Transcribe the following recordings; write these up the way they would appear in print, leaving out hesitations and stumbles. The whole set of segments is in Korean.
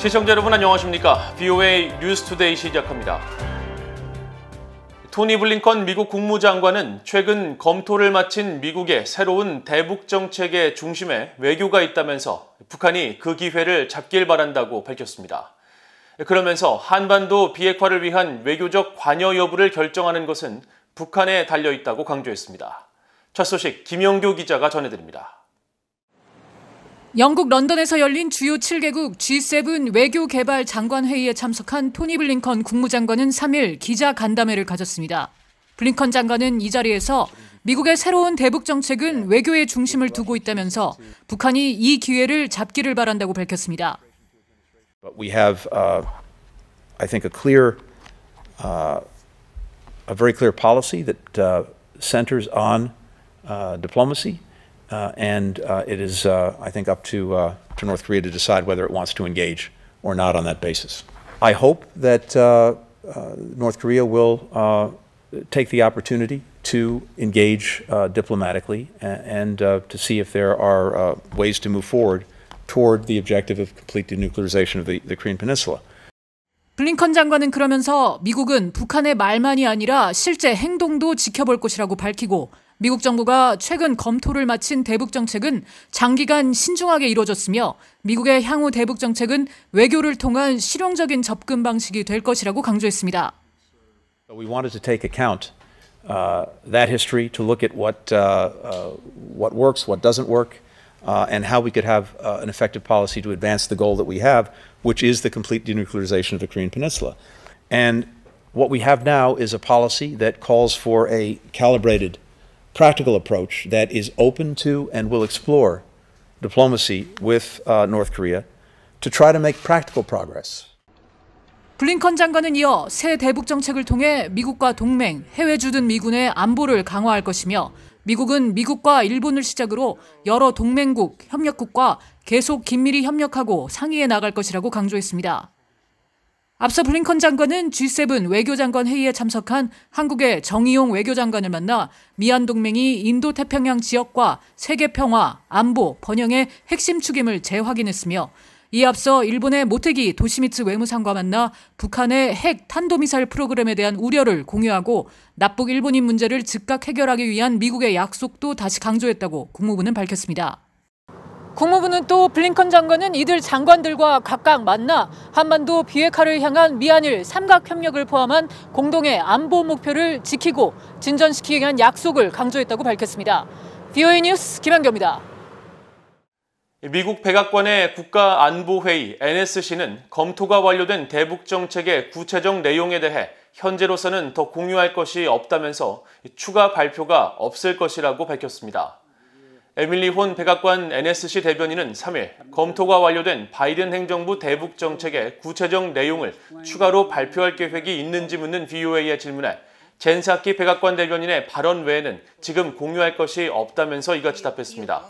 시청자 여러분 안녕하십니까? VOA 뉴스투데이 시작합니다. 토니 블링컨 미국 국무장관은 최근 검토를 마친 미국의 새로운 대북 정책의 중심에 외교가 있다면서 북한이 그 기회를 잡길 바란다고 밝혔습니다. 그러면서 한반도 비핵화를 위한 외교적 관여 여부를 결정하는 것은 북한에 달려있다고 강조했습니다. 첫 소식 김영교 기자가 전해드립니다. 영국 런던에서 열린 주요 7개국 G7 외교개발 장관회의에 참석한 토니 블링컨 국무장관은 3일 기자 간담회를 가졌습니다. 블링컨 장관은 이 자리에서 미국의 새로운 대북 정책은 외교의 중심을 두고 있다면서 북한이 이 기회를 잡기를 바란다고 밝혔습니다. But we have, I think, a very clear policy that centers on diplomacy. And it is, I think, up to North Korea to decide whether it wants to engage or not on that basis. I hope that North Korea will take the opportunity to engage diplomatically and to see if there are ways to move forward toward the objective of complete denuclearization of the Korean Peninsula. 블링컨 장관은 그러면서 미국은 북한의 말만이 아니라 실제 행동도 지켜볼 것이라고 밝히고 미국 정부가 최근 검토를 마친 대북 정책은 장기간 신중하게 이루어졌으며 미국의 향후 대북 정책은 외교를 통한 실용적인 접근 방식이 될 것이라고 강조했습니다. We wanted to take account that history to look at what works, what doesn't work, and how we could have an effective policy to advance the goal that we have, which is the complete denuclearization of the Korean Peninsula. And what we have now is a policy that calls for a calibrated practical approach that is open to and will explore diplomacy with North Korea to try to make practical progress. 블링컨 장관은 이어 새 대북 정책을 통해 미국과 동맹, 해외 주둔 미군의 안보를 강화할 것이며 미국은 미국과 일본을 시작으로 여러 동맹국, 협력국과 계속 긴밀히 협력하고 상의해 나갈 것이라고 강조했습니다. 앞서 블링컨 장관은 G7 외교장관 회의에 참석한 한국의 정의용 외교장관을 만나 미한 동맹이 인도태평양 지역과 세계 평화, 안보, 번영의 핵심 축임을 재확인했으며 이에 앞서 일본의 모테기 도시미츠 외무상과 만나 북한의 핵 탄도미사일 프로그램에 대한 우려를 공유하고 남북 일본인 문제를 즉각 해결하기 위한 미국의 약속도 다시 강조했다고 국무부는 밝혔습니다. 국무부는 또 블링컨 장관은 이들 장관들과 각각 만나 한반도 비핵화를 향한 미한일 삼각협력을 포함한 공동의 안보 목표를 지키고 진전시키기 위한 약속을 강조했다고 밝혔습니다. VOA 뉴스 김한교입니다. 미국 백악관의 국가안보회의 NSC는 검토가 완료된 대북 정책의 구체적 내용에 대해 현재로서는 더 공유할 것이 없다면서 추가 발표가 없을 것이라고 밝혔습니다. 에밀리 혼 백악관 NSC 대변인은 3일 검토가 완료된 바이든 행정부 대북 정책의 구체적 내용을 추가로 발표할 계획이 있는지 묻는 VOA의 질문에 젠 사키 백악관 대변인의 발언 외에는 지금 공유할 것이 없다면서 이같이 답했습니다.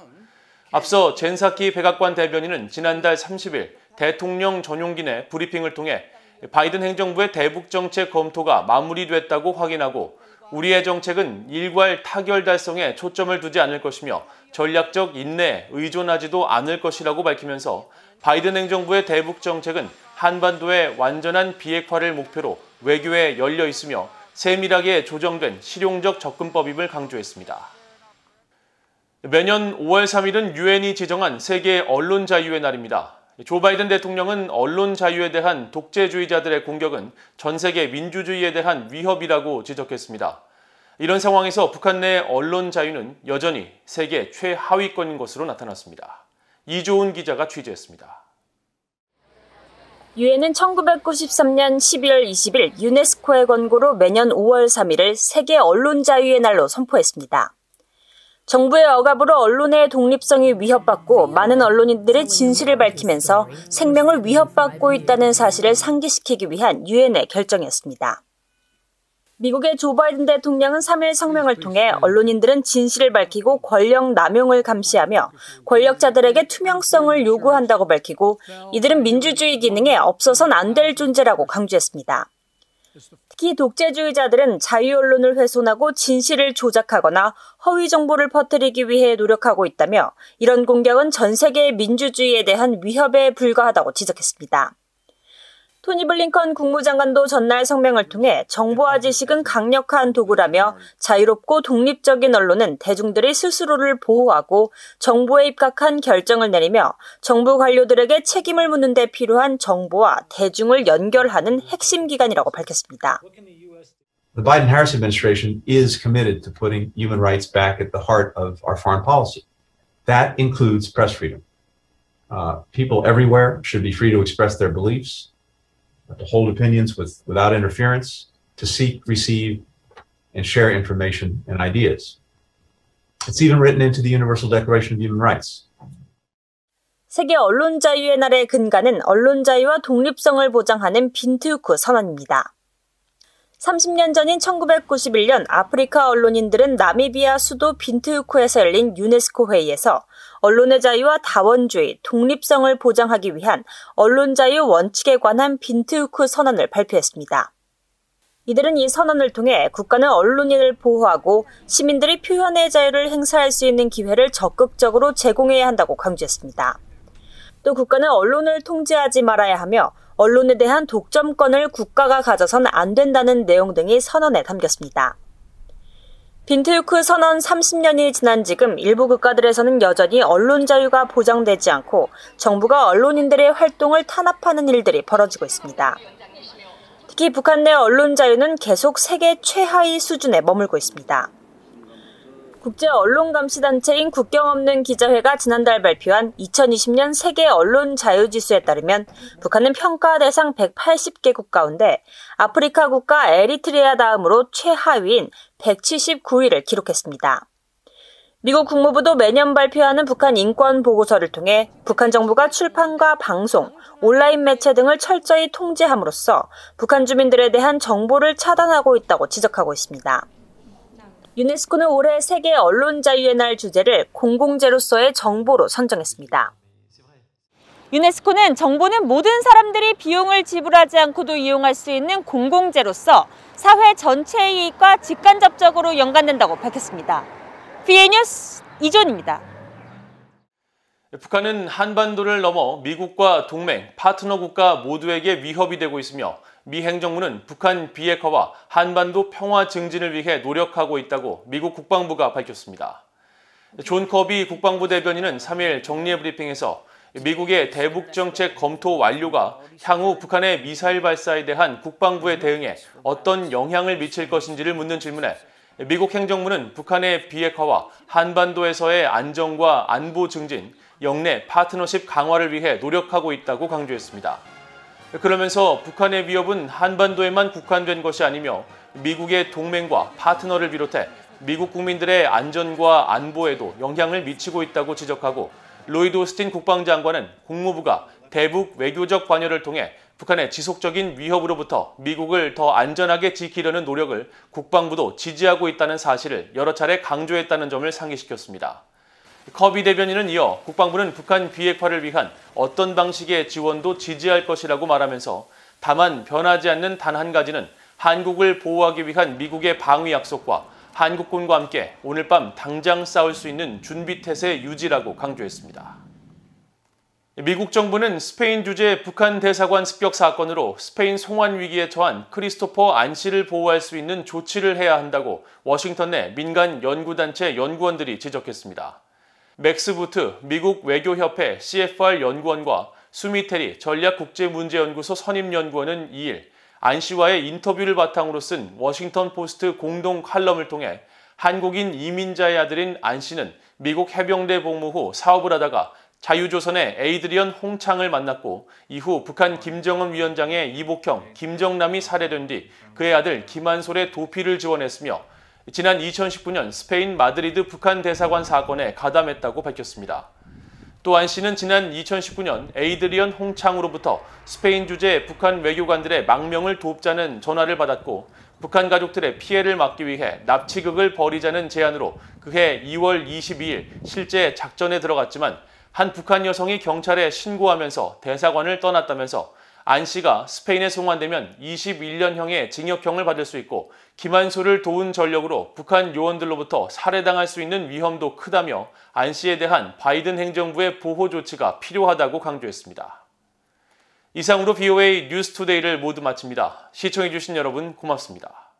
앞서 젠 사키 백악관 대변인은 지난달 30일 대통령 전용기 내 브리핑을 통해 바이든 행정부의 대북 정책 검토가 마무리됐다고 확인하고 우리의 정책은 일괄 타결 달성에 초점을 두지 않을 것이며 전략적 인내에 의존하지도 않을 것이라고 밝히면서 바이든 행정부의 대북 정책은 한반도의 완전한 비핵화를 목표로 외교에 열려 있으며 세밀하게 조정된 실용적 접근법임을 강조했습니다. 매년 5월 3일은 유엔이 지정한 세계 언론 자유의 날입니다. 조 바이든 대통령은 언론 자유에 대한 독재주의자들의 공격은 전 세계 민주주의에 대한 위협이라고 지적했습니다. 이런 상황에서 북한 내 언론 자유는 여전히 세계 최하위권인 것으로 나타났습니다. 이조은 기자가 취재했습니다. 유엔은 1993년 12월 20일 유네스코의 권고로 매년 5월 3일을 세계 언론 자유의 날로 선포했습니다. 정부의 억압으로 언론의 독립성이 위협받고 많은 언론인들의 진실을 밝히면서 생명을 위협받고 있다는 사실을 상기시키기 위한 유엔의 결정이었습니다. 미국의 조 바이든 대통령은 3일 성명을 통해 언론인들은 진실을 밝히고 권력 남용을 감시하며 권력자들에게 투명성을 요구한다고 밝히고 이들은 민주주의 기능에 없어선 안 될 존재라고 강조했습니다. 특히 독재주의자들은 자유언론을 훼손하고 진실을 조작하거나 허위 정보를 퍼뜨리기 위해 노력하고 있다며 이런 공격은 전 세계의 민주주의에 대한 위협에 불과하다고 지적했습니다. 토니 블링컨 국무장관도 전날 성명을 통해 정보화 지식은 강력한 도구라며 자유롭고 독립적인 언론은 대중들이 스스로를 보호하고 정보에 입각한 결정을 내리며 정부 관료들에게 책임을 묻는 데 필요한 정보와 대중을 연결하는 핵심 기관이라고 밝혔습니다. The Biden-Harris administration is committed to putting human rights back at the heart of our foreign policy. That includes press freedom. People everywhere should be free to express their beliefs, to hold opinions without interference, to seek, receive, and share information and ideas. It's even written into the Universal Declaration of Human Rights. 세계 언론 자유의 날의 근간은 언론 자유와 독립성을 보장하는 빈트우크 선언입니다. 30년 전인 1991년 아프리카 언론인들은 나미비아 수도 빈트우크에서 열린 유네스코 회의에서 언론의 자유와 다원주의, 독립성을 보장하기 위한 언론 자유 원칙에 관한 빈트우크 선언을 발표했습니다. 이들은 이 선언을 통해 국가는 언론인을 보호하고 시민들이 표현의 자유를 행사할 수 있는 기회를 적극적으로 제공해야 한다고 강조했습니다. 또 국가는 언론을 통제하지 말아야 하며 언론에 대한 독점권을 국가가 가져선 안 된다는 내용 등이 선언에 담겼습니다. 빈트우크 선언 30년이 지난 지금 일부 국가들에서는 여전히 언론 자유가 보장되지 않고 정부가 언론인들의 활동을 탄압하는 일들이 벌어지고 있습니다. 특히 북한 내 언론 자유는 계속 세계 최하위 수준에 머물고 있습니다. 국제 언론 감시 단체인 국경 없는 기자회가 지난달 발표한 2020년 세계 언론 자유 지수에 따르면 북한은 평가 대상 180개국 가운데 아프리카 국가 에리트리아 다음으로 최하위인 179위를 기록했습니다. 미국 국무부도 매년 발표하는 북한 인권 보고서를 통해 북한 정부가 출판과 방송, 온라인 매체 등을 철저히 통제함으로써 북한 주민들에 대한 정보를 차단하고 있다고 지적하고 있습니다. 유네스코는 올해 세계 언론 자유의 날 주제를 공공재로서의 정보로 선정했습니다. 유네스코는 정보는 모든 사람들이 비용을 지불하지 않고도 이용할 수 있는 공공재로서 사회 전체의 이익과 직간접적으로 연관된다고 밝혔습니다. VA 뉴스 이존입니다. 북한은 한반도를 넘어 미국과 동맹, 파트너 국가 모두에게 위협이 되고 있으며 미 행정부는 북한 비핵화와 한반도 평화 증진을 위해 노력하고 있다고 미국 국방부가 밝혔습니다. 존 커비 국방부 대변인은 3일 정례 브리핑에서 미국의 대북 정책 검토 완료가 향후 북한의 미사일 발사에 대한 국방부의 대응에 어떤 영향을 미칠 것인지를 묻는 질문에 미국 행정부는 북한의 비핵화와 한반도에서의 안정과 안보 증진, 영내 파트너십 강화를 위해 노력하고 있다고 강조했습니다. 그러면서 북한의 위협은 한반도에만 국한된 것이 아니며 미국의 동맹과 파트너를 비롯해 미국 국민들의 안전과 안보에도 영향을 미치고 있다고 지적하고 로이드 오스틴 국방장관은 국무부가 대북 외교적 관여를 통해 북한의 지속적인 위협으로부터 미국을 더 안전하게 지키려는 노력을 국방부도 지지하고 있다는 사실을 여러 차례 강조했다는 점을 상기시켰습니다. 커비 대변인은 이어 국방부는 북한 비핵화를 위한 어떤 방식의 지원도 지지할 것이라고 말하면서 다만 변하지 않는 단 한 가지는 한국을 보호하기 위한 미국의 방위 약속과 한국군과 함께 오늘 밤 당장 싸울 수 있는 준비태세 유지라고 강조했습니다. 미국 정부는 스페인 주재 북한 대사관 습격 사건으로 스페인 송환 위기에 처한 크리스토퍼 안 씨를 보호할 수 있는 조치를 해야 한다고 워싱턴 내 민간 연구단체 연구원들이 지적했습니다. 맥스 부트 미국 외교협회 CFR 연구원과 수미테리 전략국제문제연구소 선임연구원은 2일 안 씨와의 인터뷰를 바탕으로 쓴 워싱턴 포스트 공동 칼럼을 통해 한국인 이민자의 아들인 안 씨는 미국 해병대 복무 후 사업을 하다가 자유조선의 에이드리언 홍창을 만났고 이후 북한 김정은 위원장의 이복형 김정남이 살해된 뒤 그의 아들 김한솔의 도피를 지원했으며 지난 2019년 스페인 마드리드 북한 대사관 사건에 가담했다고 밝혔습니다. 또 안 씨는 지난 2019년 에이드리언 홍창으로부터 스페인 주재 북한 외교관들의 망명을 돕자는 전화를 받았고 북한 가족들의 피해를 막기 위해 납치극을 벌이자는 제안으로 그해 2월 22일 실제 작전에 들어갔지만 한 북한 여성이 경찰에 신고하면서 대사관을 떠났다면서 안 씨가 스페인에 송환되면 21년형의 징역형을 받을 수 있고 김한솔을 도운 전력으로 북한 요원들로부터 살해당할 수 있는 위험도 크다며 안 씨에 대한 바이든 행정부의 보호 조치가 필요하다고 강조했습니다. 이상으로 BOA 뉴스투데이를 모두 마칩니다. 시청해주신 여러분 고맙습니다.